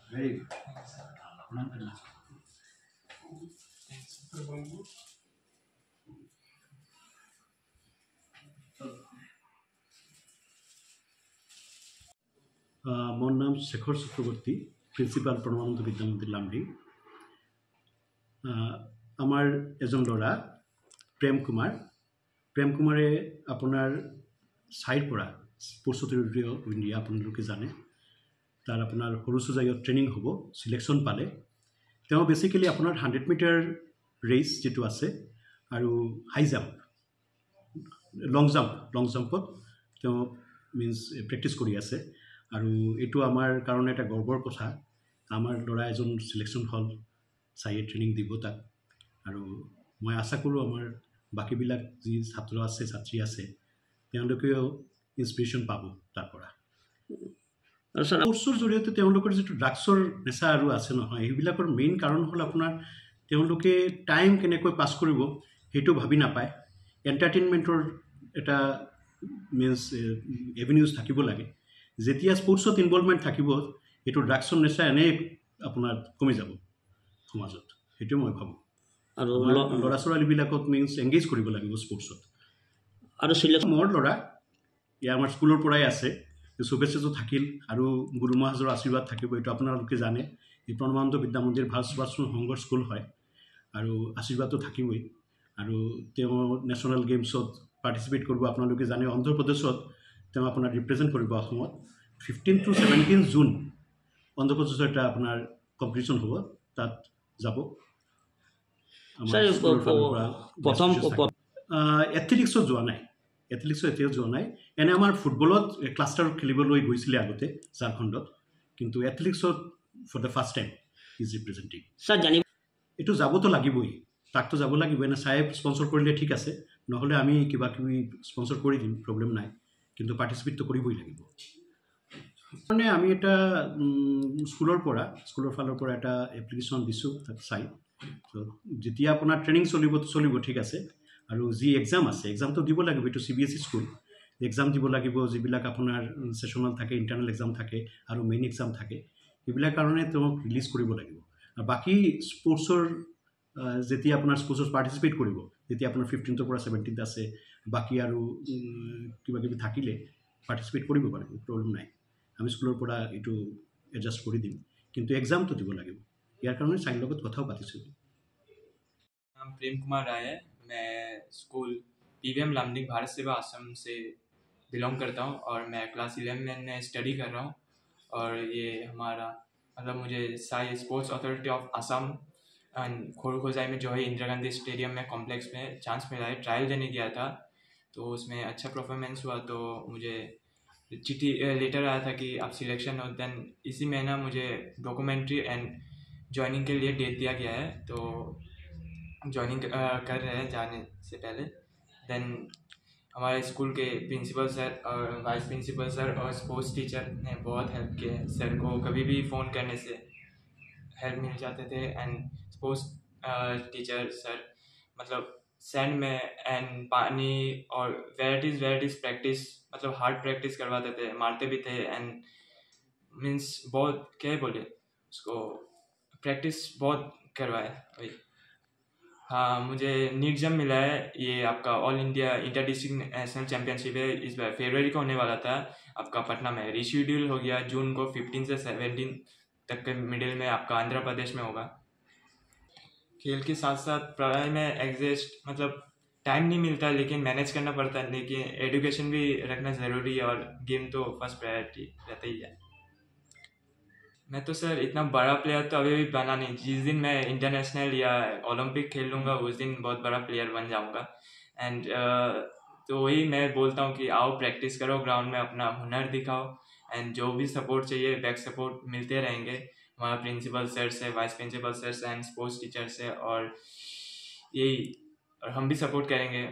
Very good. मोर नाम शेखर चक्रवर्ती, principal परमानंद विद्यामंदिर लामडी। आमार एजन लड़ा प्रेम कुमारे आपनार साइड पड़ा स्पोर्ट्स अथॉरिटी ऑफ इंडिया आपलोके जाने तार आपनार हरुसुजाइत ट्रेनिंग होबो सिलेक्शन पाले बेसिकली आपनार 100 मीटर रेस जी आछे आरु हाई जाम्प लंग जाम्पत मीन्स प्रेक्टिस करि आछे आरु एटु आमार कारणे एटा गर्वर कथा आमार लड़ा एजन सिलेक्शन हल चाइए ट्रेनिंग দিব তাক आरु मैं आशा करूँ आमार बाकीबिलाक जी छात्र आछे छात्री आछे তেওঁলোকেও ইনস্পিৰেশ্যন পাব তাৰ পৰা। আৰু স্পৰ্টছৰ জৰিয়তে তেওঁলোকৰ যিটো ড্ৰাগছৰ নেশা আৰু আছে নহয় এইবিলাকৰ মেইন কাৰণ হ'ল আপোনাৰ তেওঁলোকে টাইম কেনেকৈ পাছ কৰিব সেইটো ভাবি নাপায়। এণ্টাৰটেইনমেণ্টৰ এটা মিনছ এভিনিউজ থাকিব লাগে। যেতিয়া স্পৰ্টছত ইনভলভমেণ্ট থাকিব এইটো ড্ৰাগছৰ নেশা এনেই আপোনাৰ কমি যাব সমাজত, সেইটো মই ভাবোঁ। আৰু ল'ৰা ছোৱালীবিলাকক মিনছ এংগেজ কৰিব লাগিব স্পৰ্টছত। আৰু মোৰ ল'ৰা ইয়া আমাৰ স্কুলৰ পৰাই আছে শুভেচ্ছাটো থাকিল আৰু গুৰু মহাজৰ আশীৰ্বাদ থাকিব এইটো আপোনালোকে জানে। এই পৰমানন্দ বিদ্যা মন্দিৰ ভাল সংঘৰ স্কুল হয় আৰু আশীৰ্বাদটো থাকিবই। আৰু তেওঁ নেশ্যনেল গেমছত পাৰ্টিচিপেট কৰিব আপোনালোকে জানে। অন্ধ্ৰপ্ৰদেশত তেওঁ আপোনাৰ ৰিপ্ৰেজেণ্ট কৰিব অসমত 15 to 17 জুন অন্ধ্ৰপ্ৰদেশত এটা আপোনাৰ কম্পিটিশ্যন হ'ব, তাত যাব। প্ৰথম এথলেটিক্সত যোৱা নাই, এথলেটিক্সত এতিয়াও যোৱা নাই। এনে আমাৰ ফুটবলত ক্লাষ্টাৰ খেলিবলৈ গৈছিলে আগতে ঝাৰখণ্ডত, কিন্তু এথলেটিক্সত for the first time is representing. এইটো যাবতো লাগিবই, তাকতো যাব লাগিব। এনে চাই স্পন্সৰ কৰিলে ঠিক আছে, নহ'লে আমি কিবা কিবি স্পন্সৰ কৰি দিম, প্ৰব্লেম নাই, কিন্তু পাৰ্টিচিপেটটো কৰিবই লাগিব। মানে আমি এটা স্কুলৰ ফালৰ পৰা এটা এপ্লিকেশ্যন দিছোঁ, তাক চাই যেতিয়া আপোনাৰ ট্ৰেইনিং চলিব ঠিক আছে। আৰু যি এক্সাম আছে এক্সামটো দিব লাগিব, এইটো CBSE স্কুল, এক্সাম দিব লাগিব। যিবিলাক আপোনাৰ ছেশ্যনেল থাকে, ইণ্টাৰনেল এক্সাম থাকে আৰু মেইন এক্সাম থাকে, এইবিলাক কাৰণে তেওঁক ৰিলিজ কৰিব লাগিব। আৰু বাকী স্পৰ্টছৰ যেতিয়া আপোনাৰ স্পৰ্টছত পাৰ্টিচিপেট কৰিব, যেতিয়া আপোনাৰ 15ৰ পৰা 17 আছে, বাকী আৰু কিবা কিবি থাকিলে পাৰ্টিচিপেট কৰিব পাৰিব, প্ৰব্লেম নাই। আমি স্কুলৰ পৰা এইটো এডজাষ্ট কৰি দিম, কিন্তু এক্সামটো দিব লাগিব। ইয়াৰ কাৰণে চাইৰ লগত কথাও পাতিছোঁ। नाम प्रेम कुमार राय है। मैं स्कूल PVM लामडिंग भारत सेवा आश्रम से बिलोंग करता हूँ और मैं क्लास 11 में स्टडी कर रहा हूँ। और ये हमारा मतलब मुझे SAI sports authority of Assam Sarusajai में जो है इंदिरा गांधी स्टेडियम में कॉम्प्लेक्स में चांस मिला है। ट्रायल देने गया था तो उसमें अच्छा परफॉर्मेंस हुआ, तो मुझे चिट्ठी लेटर आया था कि आप सिलेक्शन हो। देन इसी महीना मुझे डॉक्यूमेंट्री एंड ज्वाइनिंग के लिए डेट दिया गया है, तो ज्वाइनिंग कर रहे हैं जाने से पहले। देन हमारे स्कूल के प्रिंसिपल सर और वाइस प्रिंसिपल सर और स्पोर्ट्स टीचर ने बहुत हेल्प किया। सर को कभी भी फ़ोन करने से हेल्प मिल जाते थे। एंड स्पोर्ट्स टीचर सर मतलब सैंड में एंड पानी और वेराइटीज़ प्रैक्टिस मतलब हार्ड प्रैक्टिस करवाते थे, मारते भी थे। एंड मीन्स बहुत क्या बोले उसको, प्रैक्टिस बहुत करवाए वही। हाँ, मुझे नीट एग्जाम मिला है। ये आपका all India inter district national championship है, इस बार फरवरी को होने वाला था। आपका पटना में रिशेड्यूल हो गया जून को, 15 से 17 तक के मिडिल में आपका आंध्र प्रदेश में होगा। खेल के साथ साथ पढ़ाई में एग्जस्ट मतलब टाइम नहीं मिलता, लेकिन मैनेज करना पड़ता है। लेकिन एजुकेशन भी रखना ज़रूरी है और गेम तो फर्स्ट प्रायोरिटी रहता ही है। मैं तो सर इतना बड़ा प्लेयर तो अभी भी बना नहीं। जिस दिन मैं इंटरनेशनल या ओलंपिक खेल लूँगा उस दिन बहुत बड़ा प्लेयर बन जाऊँगा। एंड तो वही मैं बोलता हूँ कि आओ प्रैक्टिस करो, ग्राउंड में अपना हुनर दिखाओ। एंड जो भी सपोर्ट चाहिए बैक सपोर्ट मिलते रहेंगे हमारा प्रिंसिपल सर से, वाइस प्रिंसिपल सर से एंड स्पोर्ट्स टीचर से, और यही और हम भी सपोर्ट करेंगे।